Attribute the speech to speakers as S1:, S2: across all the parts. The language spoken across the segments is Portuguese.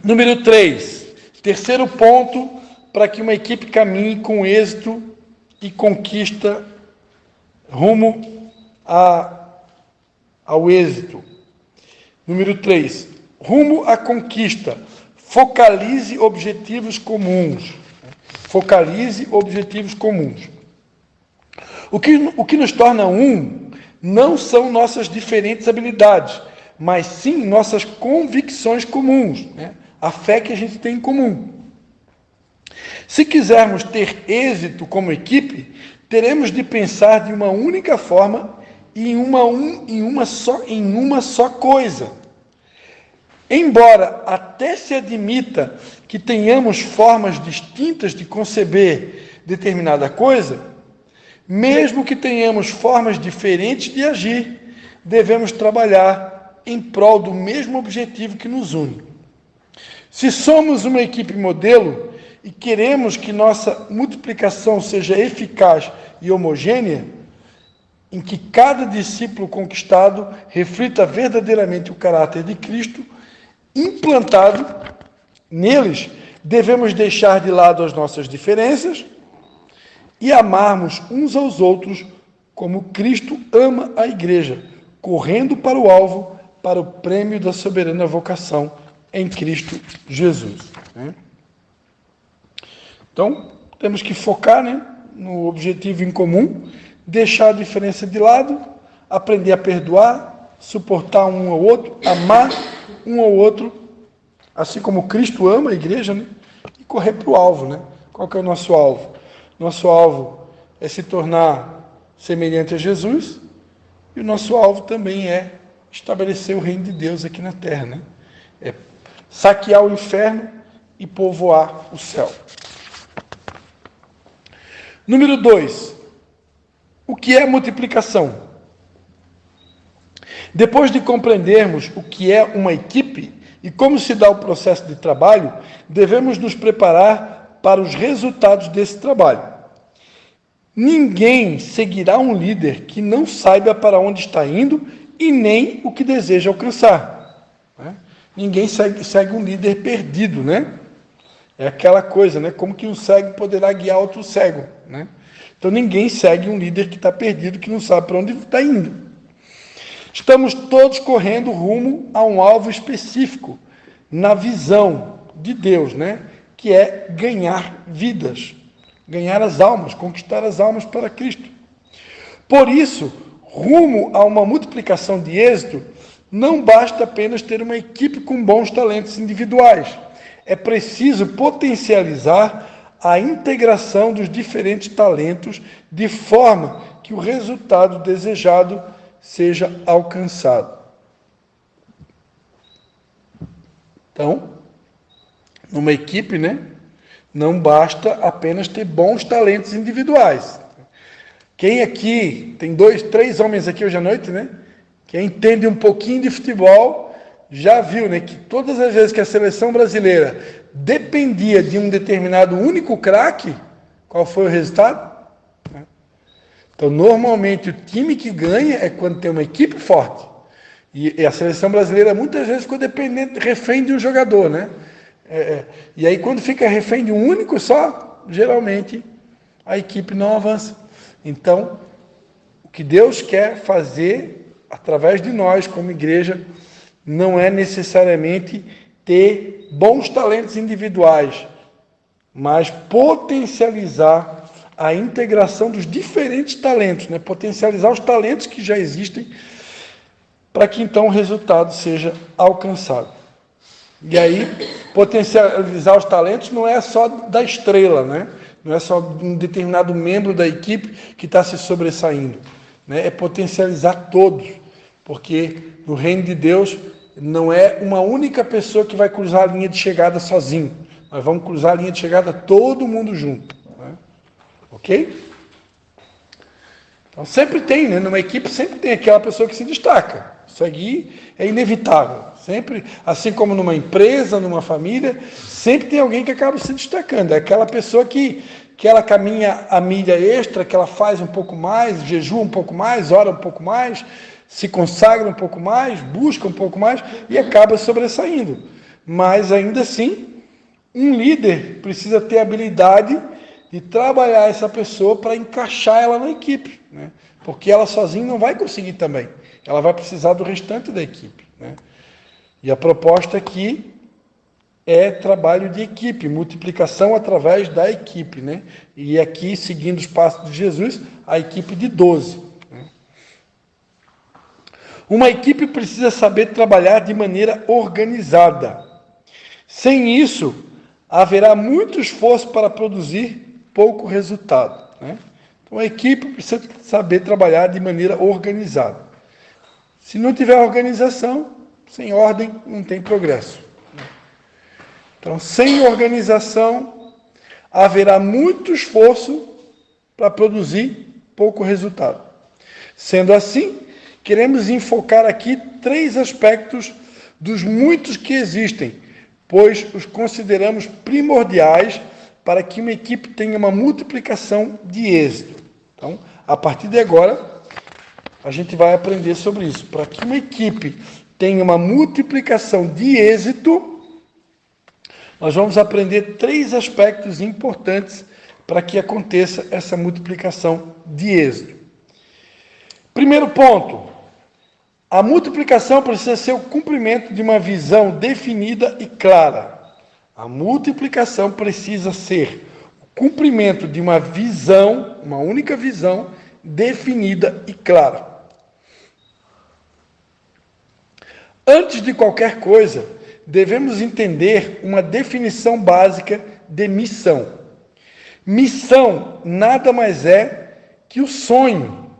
S1: Número 3, terceiro ponto para que uma equipe caminhe com êxito e conquista rumo ao êxito. Número 3, rumo à conquista. Focalize objetivos comuns. Focalize objetivos comuns. O que nos torna um não são nossas diferentes habilidades, mas sim nossas convicções comuns, né? A fé que a gente tem em comum. Se quisermos ter êxito como equipe, teremos de pensar de uma única forma e em uma só coisa. Embora até se admita que tenhamos formas distintas de conceber determinada coisa, mesmo que tenhamos formas diferentes de agir, devemos trabalhar em prol do mesmo objetivo que nos une. Se somos uma equipe modelo e queremos que nossa multiplicação seja eficaz e homogênea, em que cada discípulo conquistado reflita verdadeiramente o caráter de Cristo implantado neles, devemos deixar de lado as nossas diferenças e amarmos uns aos outros como Cristo ama a igreja, correndo para o alvo, para o prêmio da soberana vocação em Cristo Jesus. Então, temos que focar, no objetivo em comum, deixar a diferença de lado, aprender a perdoar, suportar um ao outro, amar um ao outro, assim como Cristo ama a igreja, e correr para o alvo. Qual que é o nosso alvo? Nosso alvo é se tornar semelhante a Jesus, e o nosso alvo também é estabelecer o reino de Deus aqui na terra. É saquear o inferno e povoar o céu. Número 2. O que é multiplicação? Depois de compreendermos o que é uma equipe e como se dá o processo de trabalho, devemos nos preparar para os resultados desse trabalho. Ninguém seguirá um líder que não saiba para onde está indo e nem o que deseja alcançar. Ninguém segue um líder perdido, É aquela coisa, como que um cego poderá guiar outro cego, Então ninguém segue um líder que está perdido, que não sabe para onde está indo. Estamos todos correndo rumo a um alvo específico, na visão de Deus, que é ganhar vidas, ganhar as almas, conquistar as almas para Cristo. Por isso, rumo a uma multiplicação de êxito, não basta apenas ter uma equipe com bons talentos individuais. É preciso potencializar a integração dos diferentes talentos de forma que o resultado desejado seja alcançado. Então, numa equipe, não basta apenas ter bons talentos individuais. Quem aqui, tem 2, 3 homens aqui hoje à noite, quem entende um pouquinho de futebol, já viu, que todas as vezes que a seleção brasileira dependia de um determinado único craque, qual foi o resultado? Então, normalmente, o time que ganha é quando tem uma equipe forte. E a seleção brasileira, muitas vezes, ficou refém de um jogador, E aí, quando fica refém de um único só, geralmente, a equipe não avança. Então, o que Deus quer fazer, através de nós, como igreja, não é necessariamente ter bons talentos individuais, mas potencializar a integração dos diferentes talentos, potencializar os talentos que já existem, para que então o resultado seja alcançado. E aí, potencializar os talentos não é só da estrela, não é só de um determinado membro da equipe que está se sobressaindo, é potencializar todos, porque no reino de Deus não é uma única pessoa que vai cruzar a linha de chegada sozinho, nós vamos cruzar a linha de chegada todo mundo junto. Ok? Então sempre tem, numa equipe sempre tem aquela pessoa que se destaca. Isso aqui é inevitável. Sempre, assim como numa empresa, numa família, sempre tem alguém que acaba se destacando. É aquela pessoa que ela caminha a milha extra, que ela faz um pouco mais, jejua um pouco mais, ora um pouco mais, se consagra um pouco mais, busca um pouco mais e acaba sobressaindo. Mas ainda assim, um líder precisa ter a habilidade de trabalhar essa pessoa para encaixar ela na equipe, né? Porque ela sozinha não vai conseguir também. Ela vai precisar do restante da equipe, né? E a proposta aqui é trabalho de equipe, multiplicação através da equipe, né? E aqui, seguindo os passos de Jesus, a equipe de 12. Né? Uma equipe precisa saber trabalhar de maneira organizada. Sem isso, haverá muito esforço para produzir pouco resultado, né? Então, a equipe precisa saber trabalhar de maneira organizada. Se não tiver organização, sem ordem, não tem progresso. Então, sem organização, haverá muito esforço para produzir pouco resultado. Sendo assim, queremos enfocar aqui 3 aspectos dos muitos que existem, pois os consideramos primordiais para que uma equipe tenha uma multiplicação de êxito. Então, a partir de agora, a gente vai aprender sobre isso. Para que uma equipe tenha uma multiplicação de êxito, nós vamos aprender 3 aspectos importantes para que aconteça essa multiplicação de êxito. Primeiro ponto, a multiplicação precisa ser o cumprimento de uma visão definida e clara. A multiplicação precisa ser o cumprimento de uma visão, uma única visão, definida e clara. Antes de qualquer coisa, devemos entender uma definição básica de missão. Missão nada mais é que o sonho.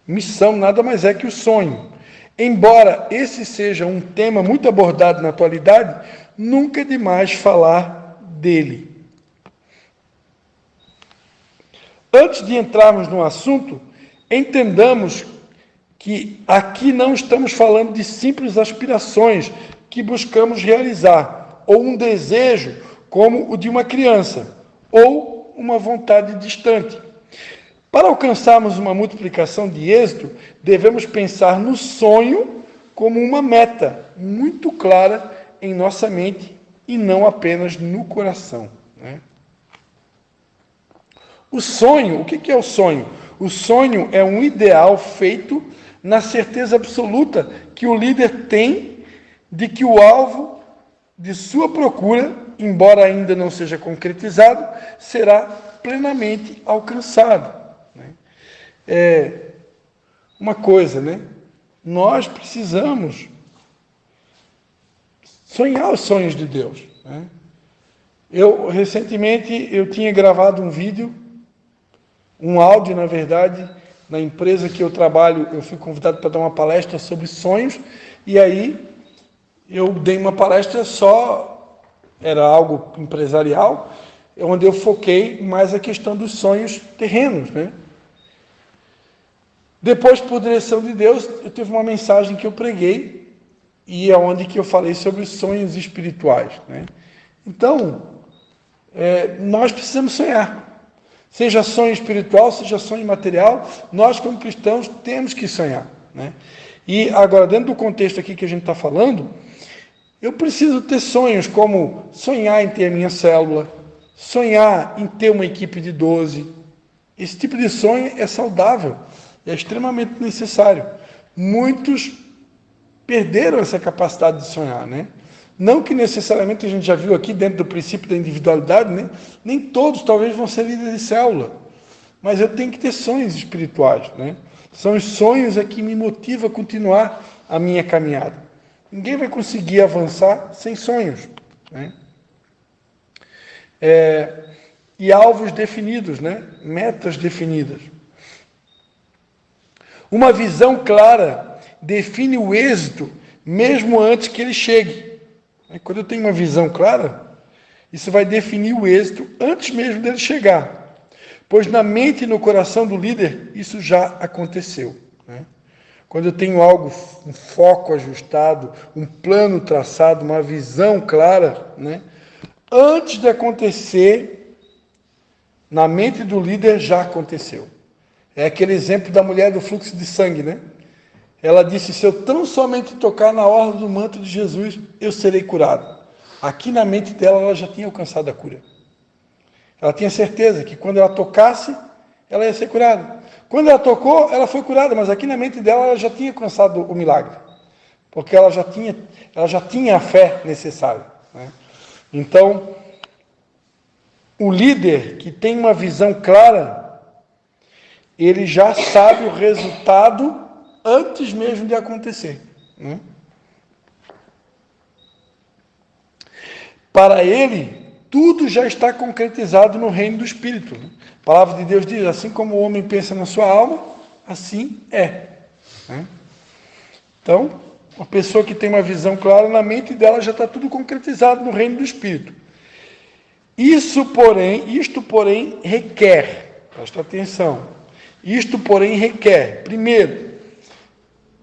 S1: Missão nada mais é que o sonho. Embora esse seja um tema muito abordado na atualidade, nunca é demais falar dele. Antes de entrarmos no assunto, entendamos que aqui não estamos falando de simples aspirações que buscamos realizar, ou um desejo como o de uma criança, ou uma vontade distante. Para alcançarmos uma multiplicação de êxito, devemos pensar no sonho como uma meta muito clara em nossa mente e não apenas no coração, né? O sonho, o que é o sonho? O sonho é um ideal feito na certeza absoluta que o líder tem de que o alvo de sua procura, embora ainda não seja concretizado, será plenamente alcançado. É uma coisa, né? Nós precisamos sonhar os sonhos de Deus, né? Recentemente, eu tinha gravado um vídeo, um áudio, na verdade, na empresa que eu trabalho, eu fui convidado para dar uma palestra sobre sonhos, e aí eu dei uma palestra era algo empresarial, onde eu foquei mais a questão dos sonhos terrenos, né? Depois, por direção de Deus, eu tive uma mensagem que eu preguei, e é onde que eu falei sobre os sonhos espirituais, né? Então, nós precisamos sonhar. Seja sonho espiritual, seja sonho material, nós como cristãos temos que sonhar, né? E agora, dentro do contexto aqui que a gente está falando, eu preciso ter sonhos como sonhar em ter a minha célula, sonhar em ter uma equipe de 12. Esse tipo de sonho é saudável, é extremamente necessário. Muitos perderam essa capacidade de sonhar, né? Não que necessariamente a gente já viu aqui dentro do princípio da individualidade, né? Nem todos talvez vão ser líderes de célula, mas eu tenho que ter sonhos espirituais, né? São os sonhos que me motivam a continuar a minha caminhada. Ninguém vai conseguir avançar sem sonhos, né? E alvos definidos, né? Metas definidas. Uma visão clara define o êxito mesmo antes que ele chegue. Quando eu tenho uma visão clara, isso vai definir o êxito antes mesmo dele chegar. Pois na mente e no coração do líder, isso já aconteceu, né? Quando eu tenho algo, um foco ajustado, um plano traçado, uma visão clara, né? Antes de acontecer, na mente do líder já aconteceu. É aquele exemplo da mulher do fluxo de sangue, né? Ela disse, se eu tão somente tocar na orla do manto de Jesus, eu serei curado. Aqui na mente dela, ela já tinha alcançado a cura. Ela tinha certeza que quando ela tocasse, ela ia ser curada. Quando ela tocou, ela foi curada, mas aqui na mente dela, ela já tinha alcançado o milagre. Porque ela já tinha a fé necessária, né? Então, o líder que tem uma visão clara, ele já sabe o resultado antes mesmo de acontecer, né? Para ele, tudo já está concretizado no reino do Espírito. A palavra de Deus diz, assim como o homem pensa na sua alma, assim é, né? Então, uma pessoa que tem uma visão clara, na mente dela já está tudo concretizado no reino do Espírito. Isto, porém, requer, presta atenção, isto, porém, requer, primeiro,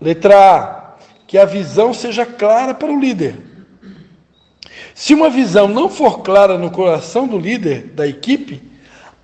S1: letra A, que a visão seja clara para o líder. Se uma visão não for clara no coração do líder da equipe,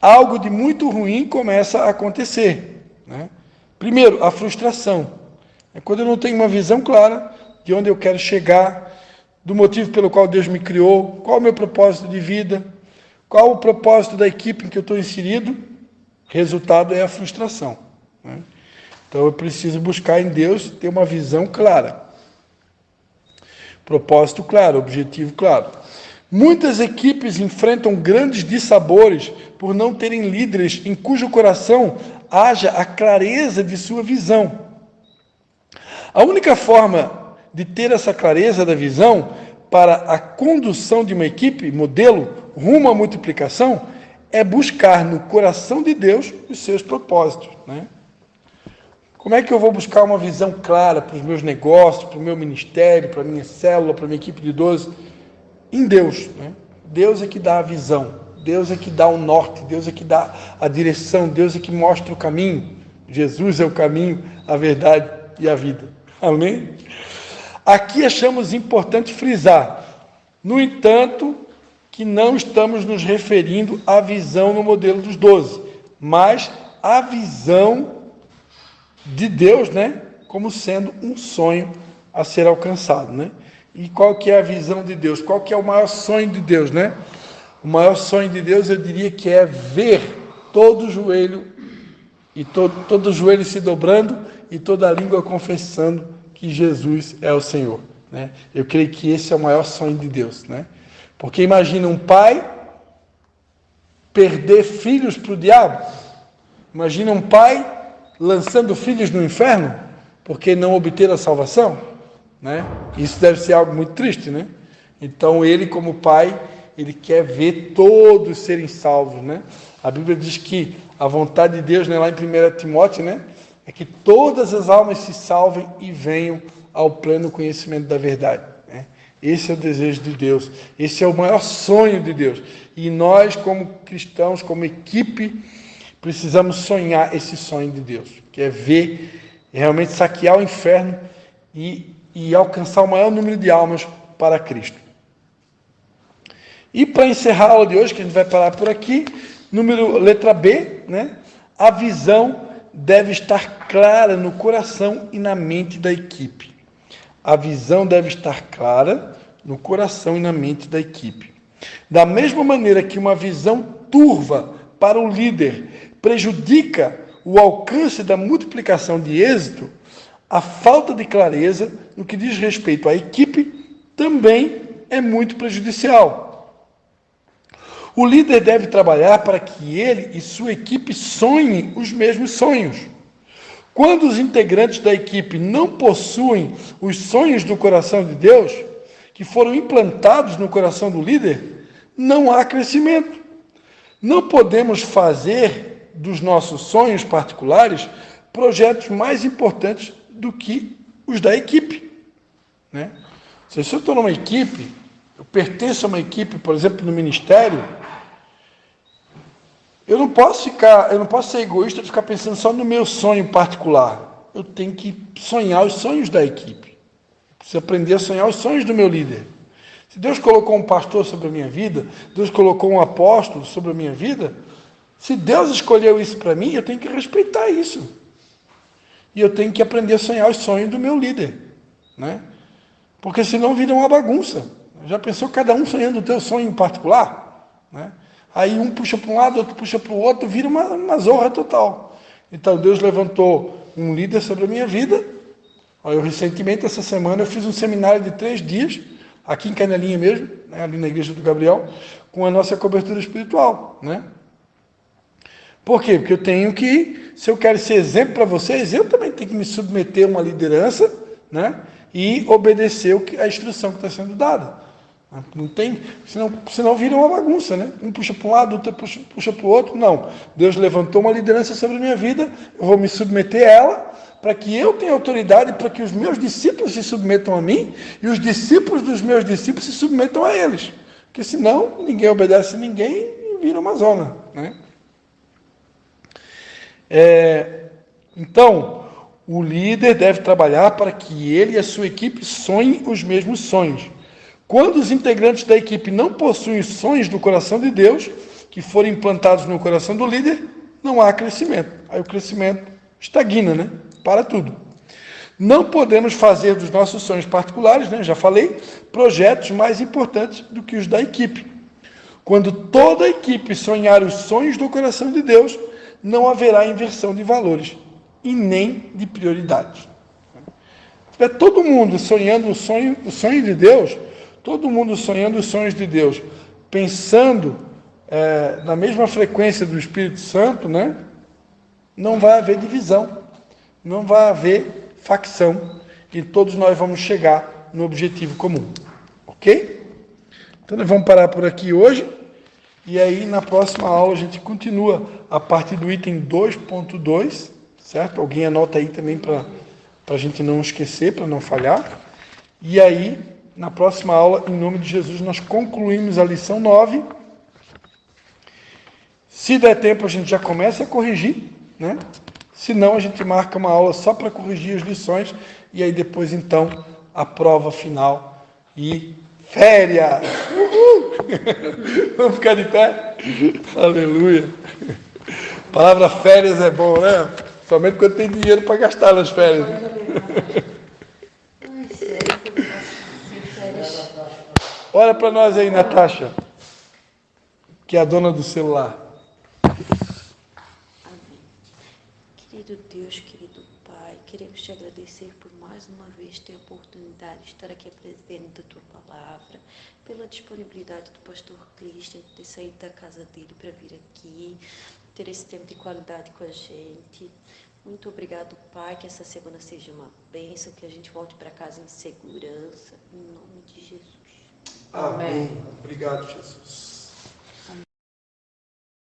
S1: algo de muito ruim começa a acontecer, né? Primeiro, a frustração. É quando eu não tenho uma visão clara de onde eu quero chegar, do motivo pelo qual Deus me criou, qual é o meu propósito de vida, qual o propósito da equipe em que eu estou inserido, resultado é a frustração, né? Então eu preciso buscar em Deus ter uma visão clara. Propósito claro, objetivo claro. Muitas equipes enfrentam grandes dissabores por não terem líderes em cujo coração haja a clareza de sua visão. A única forma de ter essa clareza da visão para a condução de uma equipe, modelo, rumo à multiplicação, é buscar no coração de Deus os seus propósitos, né? Como é que eu vou buscar uma visão clara para os meus negócios, para o meu ministério, para a minha célula, para a minha equipe de 12? Em Deus, né? Deus é que dá a visão, Deus é que dá o norte, Deus é que dá a direção, Deus é que mostra o caminho. Jesus é o caminho, a verdade e a vida. Amém? Aqui achamos importante frisar, no entanto, que não estamos nos referindo à visão no modelo dos 12, mas à visão de Deus, né, como sendo um sonho a ser alcançado, né? E qual que é a visão de Deus? Qual que é o maior sonho de Deus, né? O maior sonho de Deus, eu diria que é ver todo joelho e todo joelho se dobrando e toda língua confessando que Jesus é o Senhor, né? Eu creio que esse é o maior sonho de Deus, né? Porque imagina um pai perder filhos para o diabo. Imagina um pai lançando filhos no inferno, porque não obteram a salvação, né? Isso deve ser algo muito triste, né? Então ele, como pai, ele quer ver todos serem salvos, né? A Bíblia diz que a vontade de Deus, né, lá em 1 Timóteo, né, é que todas as almas se salvem e venham ao pleno conhecimento da verdade, né? Esse é o desejo de Deus, esse é o maior sonho de Deus. E nós, como cristãos, como equipe, precisamos sonhar esse sonho de Deus, que é ver, realmente saquear o inferno e alcançar o maior número de almas para Cristo. E para encerrar a aula de hoje, que a gente vai parar por aqui, letra B, né? A visão deve estar clara no coração e na mente da equipe. A visão deve estar clara no coração e na mente da equipe. Da mesma maneira que uma visão turva para o líder prejudica o alcance da multiplicação de êxito, a falta de clareza no que diz respeito à equipe também é muito prejudicial. O líder deve trabalhar para que ele e sua equipe sonhem os mesmos sonhos. Quando os integrantes da equipe não possuem os sonhos do coração de Deus, que foram implantados no coração do líder, não há crescimento. Não podemos fazer dos nossos sonhos particulares projetos mais importantes do que os da equipe, né? Se eu estou numa equipe, eu pertenço a uma equipe, por exemplo, no ministério, eu não posso ser egoísta de ficar pensando só no meu sonho particular. Eu tenho que sonhar os sonhos da equipe. Eu preciso aprender a sonhar os sonhos do meu líder. Se Deus colocou um pastor sobre a minha vida, Deus colocou um apóstolo sobre a minha vida, se Deus escolheu isso para mim, eu tenho que respeitar isso. E eu tenho que aprender a sonhar os sonhos do meu líder, né? Porque senão vira uma bagunça. Já pensou cada um sonhando o teu sonho em particular? Né? Aí um puxa para um lado, outro puxa para o outro, vira uma zorra total. Então Deus levantou um líder sobre a minha vida. Eu recentemente, essa semana, eu fiz um seminário de 3 dias, aqui em Canelinha mesmo, né, ali na igreja do Gabriel, com a nossa cobertura espiritual, né? Por quê? Porque eu tenho que, se eu quero ser exemplo para vocês, eu também tenho que me submeter a uma liderança, né? E obedecer a instrução que está sendo dada. Não tem, senão vira uma bagunça, né? Um puxa para um lado, outro puxa para o outro. Não. Deus levantou uma liderança sobre a minha vida, eu vou me submeter a ela, para que eu tenha autoridade, para que os meus discípulos se submetam a mim, e os discípulos dos meus discípulos se submetam a eles. Porque senão ninguém obedece a ninguém e vira uma zona, né? Então, o líder deve trabalhar para que ele e a sua equipe sonhem os mesmos sonhos. Quando os integrantes da equipe não possuem os sonhos do coração de Deus, que forem implantados no coração do líder, não há crescimento. Aí o crescimento estagna, né? Para tudo. Não podemos fazer dos nossos sonhos particulares, né? Já falei, projetos mais importantes do que os da equipe. Quando toda a equipe sonhar os sonhos do coração de Deus, não haverá inversão de valores e nem de prioridades. Se tiver todo mundo sonhando o sonho de Deus, todo mundo sonhando os sonhos de Deus, pensando na mesma frequência do Espírito Santo, né? Não vai haver divisão, não vai haver facção, e todos nós vamos chegar no objetivo comum. Ok? Então nós vamos parar por aqui hoje, e aí na próxima aula a gente continua a partir do item 2.2, certo? Alguém anota aí também para a gente não esquecer, para não falhar. E aí, na próxima aula, em nome de Jesus, nós concluímos a lição 9. Se der tempo, a gente já começa a corrigir, né? Se não, a gente marca uma aula só para corrigir as lições, e aí depois, então, a prova final e férias! Uhul! Vamos ficar de pé? Aleluia! A palavra férias é bom, né? Somente quando tem dinheiro para gastar nas férias. Olha para nós aí, Natasha, que é a dona do celular.
S2: Amém. Querido Deus, querido Pai, queremos te agradecer por mais uma vez ter a oportunidade de estar aqui apresentando a tua palavra, pela disponibilidade do pastor Christian de ter saído da casa dele para vir aqui, ter esse tempo de qualidade com a gente. Muito obrigado, Pai, que essa semana seja uma bênção, que a gente volte para casa em segurança, em nome de Jesus.
S1: Amém. Obrigado, Jesus.